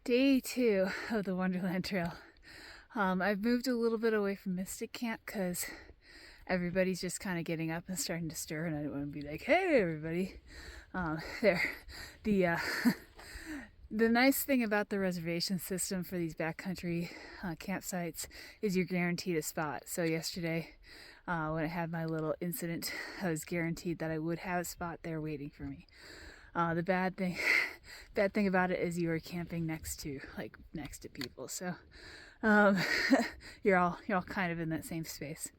Day 2 of the Wonderland Trail. I've moved a little bit away from Mystic Camp because everybody's just kind of getting up and starting to stir, and I don't want to be like, "Hey, everybody!" There, the the nice thing about the reservation system for these backcountry campsites is you're guaranteed a spot. So yesterday, when I had my little incident, I was guaranteed that I would have a spot there waiting for me. The bad thing about it is you are camping next to people, so you're all kind of in that same space.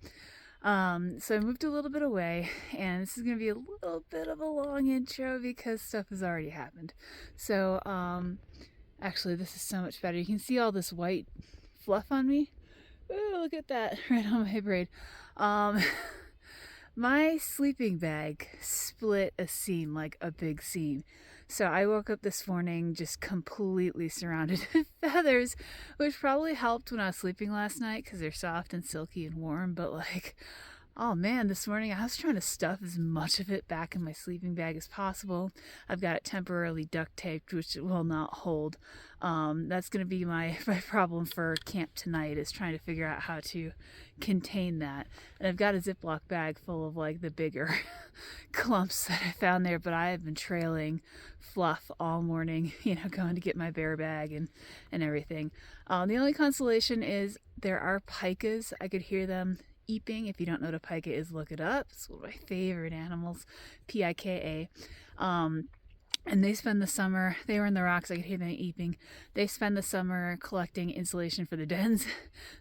So I moved a little bit away, and this is gonna be a little bit of a long intro because stuff has already happened. So actually, this is so much better. You can see all this white fluff on me. Oh, look at that, right on my braid. My sleeping bag split a seam, like a big seam. So I woke up this morning just completely surrounded with feathers, which probably helped when I was sleeping last night because they're soft and silky and warm. But like, oh man, this morning I was trying to stuff as much of it back in my sleeping bag as possible. I've got it temporarily duct taped, which it will not hold. That's going to be my problem for camp tonight, is trying to figure out how to contain that. And I've got a Ziploc bag full of like the bigger clumps that I found there, but I have been trailing fluff all morning, going to get my bear bag and everything. The only consolation is there are pikas. I could hear them eeping. If you don't know what a pika is, look it up. It's one of my favorite animals, Pika. And they spend the summer, they were in the rocks, I could hear them eeping. They spend the summer collecting insulation for the dens.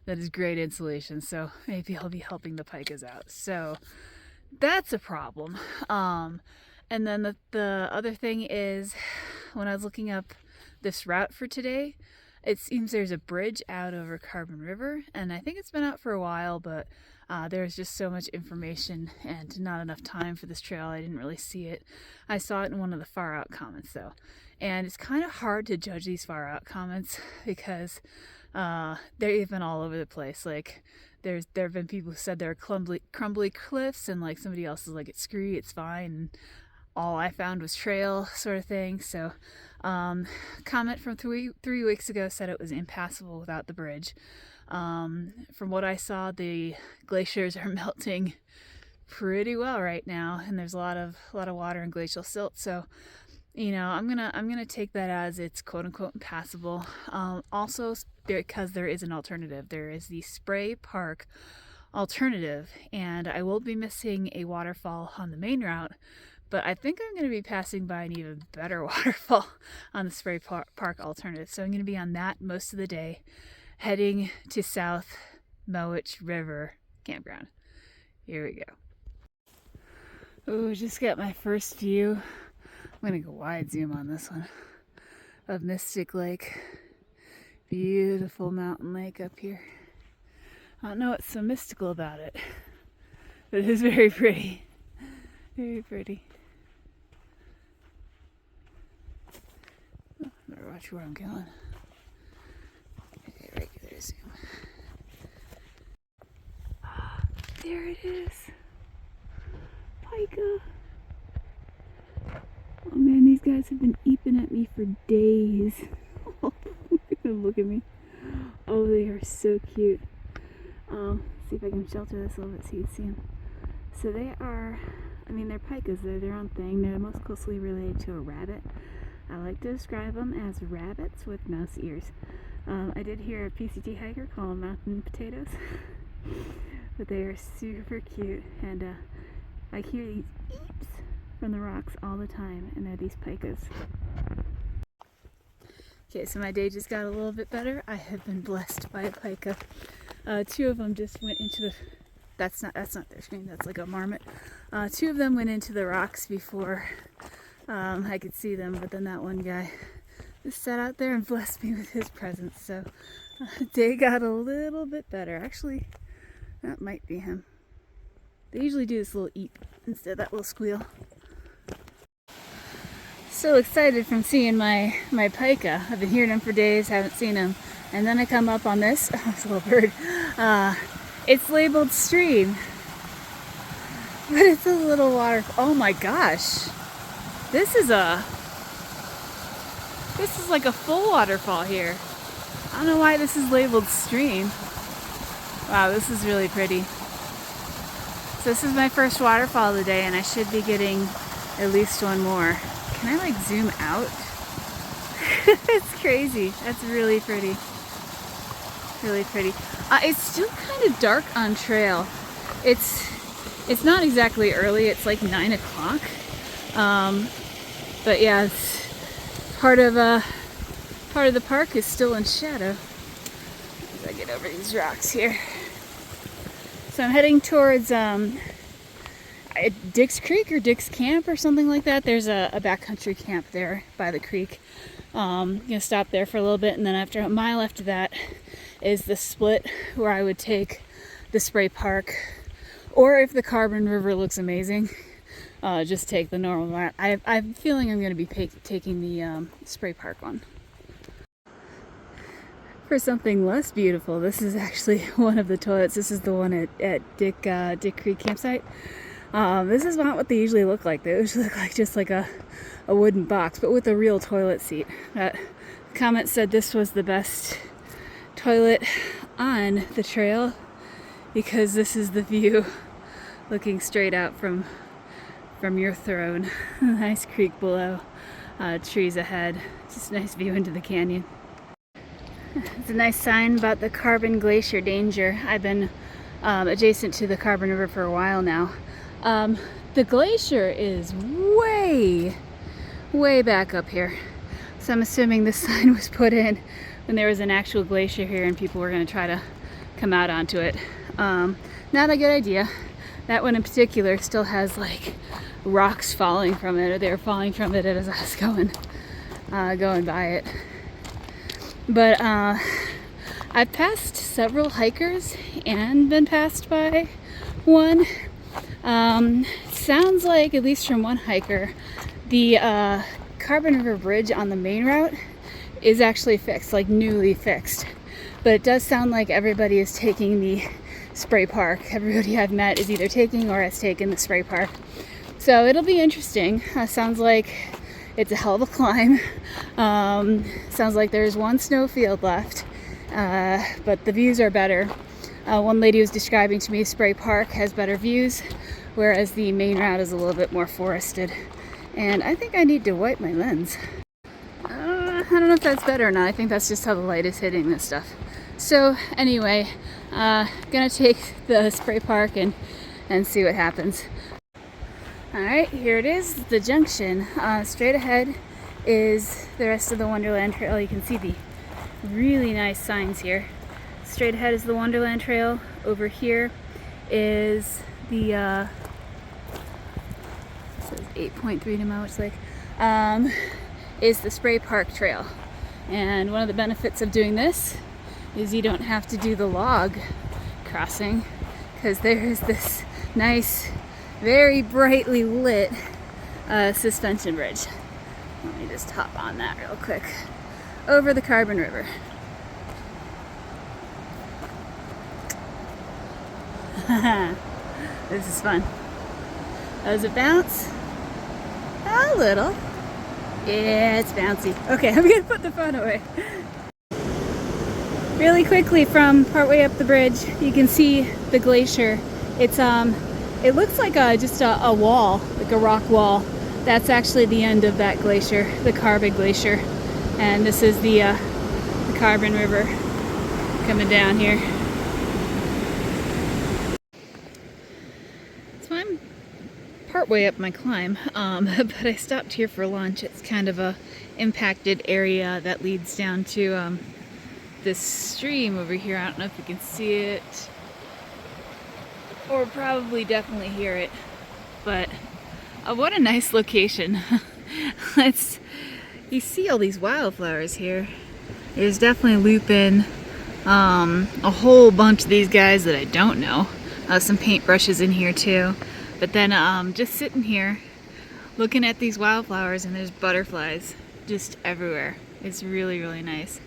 That is great insulation, so maybe I'll be helping the pikas out. So that's a problem. And then the other thing is, when I was looking up this route for today, it seems there's a bridge out over Carbon River, and I think it's been out for a while, but there's just so much information and not enough time for this trail. I didn't really see it. I saw it in one of the far out comments though, and it's kind of hard to judge these far out comments because they're even all over the place. Like there have been people who said there are crumbly cliffs, and like somebody else is like, it's screwy, it's fine, and all I found was trail sort of thing. So comment from three weeks ago said it was impassable without the bridge. From what I saw, the glaciers are melting pretty well right now, and there's a lot of water and glacial silt. So I'm gonna take that as it's quote unquote impassable. Also, because there is an alternative, there is the Spray Park alternative, and I will be missing a waterfall on the main route, but I think I'm going to be passing by an even better waterfall on the Spray Park alternative. So I'm going to be on that most of the day, heading to South Mowich River Campground. Here we go. Oh, just got my first view. I'm going to go wide zoom on this one of Mystic Lake. Beautiful mountain lake up here. I don't know what's so mystical about it, but it is very pretty. Very pretty. Oh, better watch where I'm going. Okay, regular zoom. Ah, there it is. Pika. Oh man, these guys have been eeping at me for days. Look at me. Oh, they are so cute. See if I can shelter this a little bit so you can see them. So they're pikas, they're their own thing. They're most closely related to a rabbit. I like to describe them as rabbits with mouse ears. I did hear a PCT hiker call them mountain potatoes, but they are super cute, and I hear these eeps from the rocks all the time, and they're these pikas. Okay, so my day just got a little bit better. I have been blessed by a pika. Two of them just went into the... That's not their screen, that's like a marmot. Two of them went into the rocks before I could see them, but then that one guy just sat out there and blessed me with his presence. So day got a little bit better. Actually, that might be him. They usually do this little eep instead of that little squeal. So excited from seeing my pika. I've been hearing him for days, haven't seen him. And then I come up on this, oh, it's a little bird. It's labeled stream, but it's a little water. Oh my gosh, this is a This is like a full waterfall here. I don't know why this is labeled stream. Wow, this is really pretty. So this is my first waterfall of the day, and I should be getting at least one more. Can I like zoom out? It's crazy. That's really pretty. Really pretty. It's still kind of dark on trail. It's not exactly early. It's like 9 o'clock. But yeah, it's part of the park is still in shadow. As I get over these rocks here. So I'm heading towards Dick's Creek or Dick's Camp or something like that. There's a backcountry camp there by the creek. Gonna stop there for a little bit, and then after a mile after that is the split where I would take the spray park, or if the Carbon River looks amazing, just take the normal route. I'm feeling I'm going to be taking the spray park one. For something less beautiful, this is actually one of the toilets. This is the one at Dick Creek campsite. This is not what they usually look like. They usually look like just like a wooden box, but with a real toilet seat. The comment said this was the best toilet on the trail because this is the view looking straight out from your throne. Nice creek below, trees ahead, just a nice view into the canyon. It's a nice sign about the Carbon Glacier danger. I've been adjacent to the Carbon River for a while now. The glacier is way back up here. So I'm assuming this sign was put in when there was an actual glacier here and people were going to try to come out onto it. Not a good idea. That one in particular still has like rocks falling from it, or they were falling from it as I was going by it. But I've passed several hikers and been passed by one. Sounds like, at least from one hiker, the Carbon River Bridge on the main route is actually fixed, like newly fixed. But it does sound like everybody is taking the spray park. Everybody I've met is either taking or has taken the spray park. So it'll be interesting. Sounds like it's a hell of a climb. Sounds like there's one snowfield left, but the views are better. One lady was describing to me Spray Park has better views, whereas the main route is a little bit more forested. And I think I need to wipe my lens. I don't know if that's better or not. I think that's just how the light is hitting this stuff. So anyway, gonna take the Spray Park and see what happens. Alright, here it is, the junction. Straight ahead is the rest of the Wonderland Trail. You can see the really nice signs here. Straight ahead is the Wonderland Trail. Over here is the it says 8.3 to Mowich Lake, is the Spray Park Trail. And one of the benefits of doing this is you don't have to do the log crossing, because there is this nice, very brightly lit suspension bridge. Let me just hop on that real quick. Over the Carbon River. This is fun. Does it bounce? A little. Yeah, it's bouncy. Okay, I'm gonna put the phone away. Really quickly, from partway up the bridge, you can see the glacier. It's it looks like just a wall, like a rock wall. That's actually the end of that glacier, the Carbon Glacier. And this is the Carbon River coming down here. So I'm partway up my climb, but I stopped here for lunch. It's kind of a impacted area that leads down to this stream over here. I don't know if you can see it, or probably definitely hear it, but what a nice location. You see all these wildflowers here. There's definitely lupin, a whole bunch of these guys that I don't know, some paintbrushes in here too, but then just sitting here looking at these wildflowers, and there's butterflies just everywhere. It's really, really nice.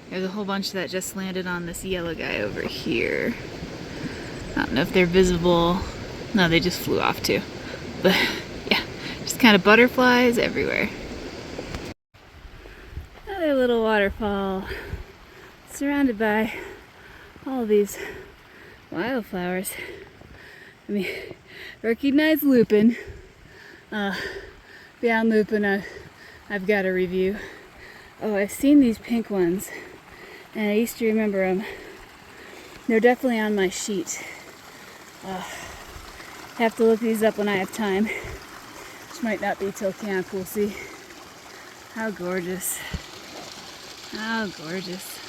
There's a whole bunch that just landed on this yellow guy over here. I don't know if they're visible. No, they just flew off too. But yeah, just kind of butterflies everywhere. waterfall, surrounded by all these wildflowers. I mean, recognize lupin. Beyond lupin, I've got a review. Oh, I've seen these pink ones, and I used to remember them. They're definitely on my sheet. Have to look these up when I have time, which might not be till camp. We'll see. How gorgeous. How gorgeous.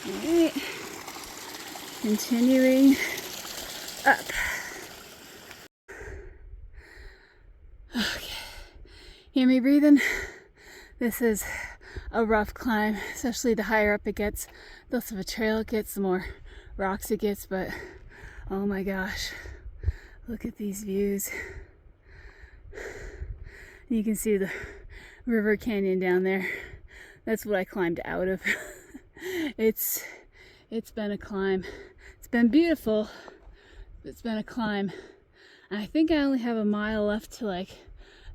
Alright. Continuing up. Okay. Hear me breathing? This is a rough climb, especially the higher up it gets. The less of a trail it gets, the more rocks it gets, but oh my gosh, look at these views. You can see the river canyon down there. That's what I climbed out of. It's been a climb. It's been beautiful, but it's been a climb. And I think I only have a mile left to like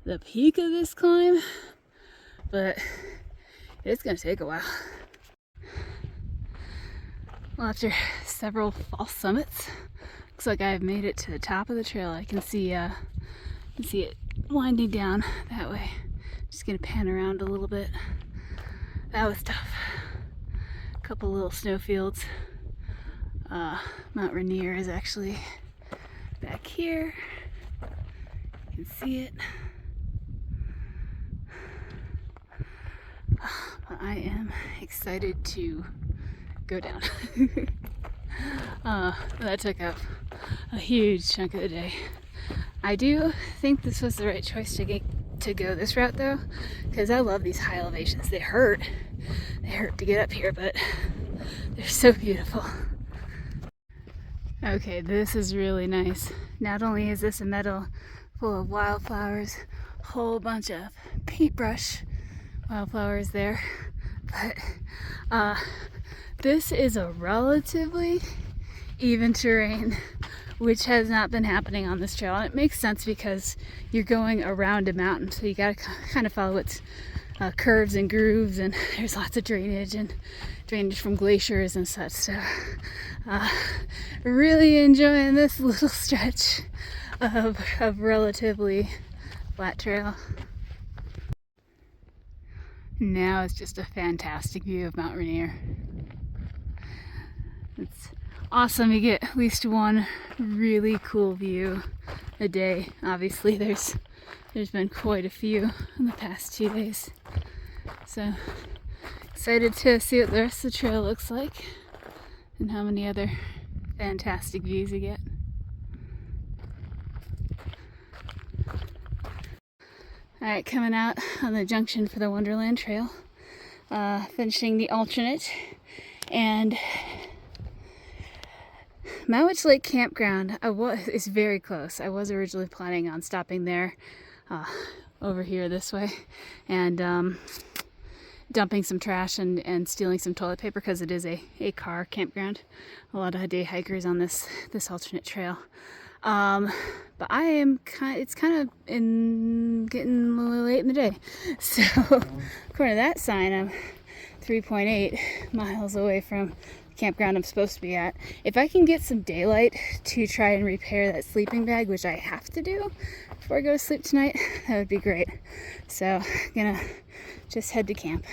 the peak of this climb, but it's gonna take a while. Well, after several false summits, looks like I've made it to the top of the trail. I can see it winding down that way. Just gonna pan around a little bit. That was tough. A couple little snowfields. Mount Rainier is actually back here. You can see it. But I am excited to go down. That took up a huge chunk of the day. I do think this was the right choice to go this route though, because I love these high elevations. They hurt to get up here, but they're so beautiful. Okay, this is really nice. Not only is this a meadow full of wildflowers, whole bunch of paintbrush wildflowers there, but this is a relatively even terrain, which has not been happening on this trail. And it makes sense because you're going around a mountain, so you gotta kind of follow its curves and grooves, and there's lots of drainage from glaciers and such. So really enjoying this little stretch of relatively flat trail. Now it's just a fantastic view of Mount Rainier. It's awesome. You get at least one really cool view a day. Obviously there's been quite a few in the past 2 days. So excited to see what the rest of the trail looks like and how many other fantastic views you get. Alright, coming out on the junction for the Wonderland Trail, finishing the alternate, and Mowich Lake Campground is very close. I was originally planning on stopping there, over here this way, and dumping some trash and stealing some toilet paper, because it is a car campground. A lot of day hikers on this alternate trail. But I am it's kind of getting a little late in the day. So according to that sign, I'm 3.8 miles away from the campground I'm supposed to be at. If I can get some daylight to try and repair that sleeping bag, which I have to do before I go to sleep tonight, that would be great. So I'm gonna just head to camp.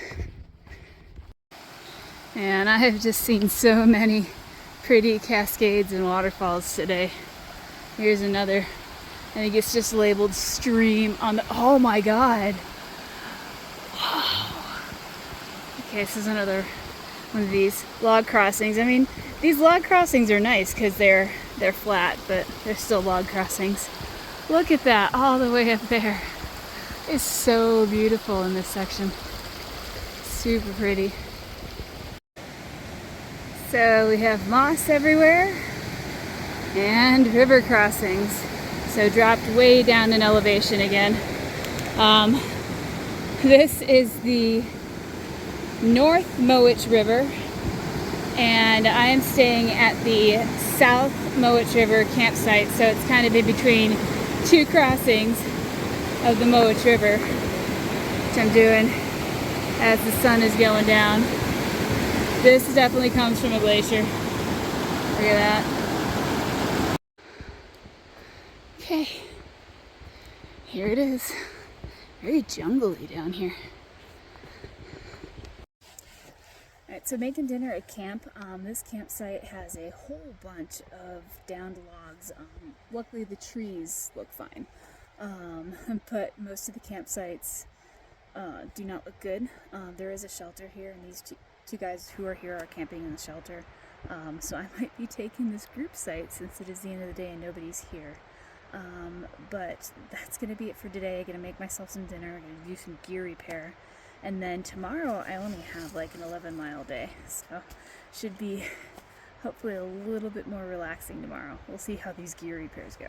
And I have just seen so many pretty cascades and waterfalls today. Here's another. I think it's just labeled stream on the, oh my god. Wow. Okay, this is another one of these log crossings. I mean, these log crossings are nice because they're flat, but they're still log crossings. Look at that all the way up there. It's so beautiful in this section. Super pretty. So we have moss everywhere and river crossings. So dropped way down in elevation again. This is the North Mowich River, and I am staying at the South Mowich River campsite, so it's kind of in between two crossings of the Mowich River. which I'm doing as the sun is going down. This definitely comes from a glacier. Look at that. Okay, here it is. Very jungly down here. Alright, so making dinner at camp. This campsite has a whole bunch of downed logs. Luckily the trees look fine, but most of the campsites do not look good. There is a shelter here, and these two guys who are here are camping in the shelter. So I might be taking this group site since it is the end of the day and nobody's here. But that's going to be it for today. I'm going to make myself some dinner. I'm going to do some gear repair. And then tomorrow I only have like an 11-mile day. So should be hopefully a little bit more relaxing tomorrow. We'll see how these gear repairs go.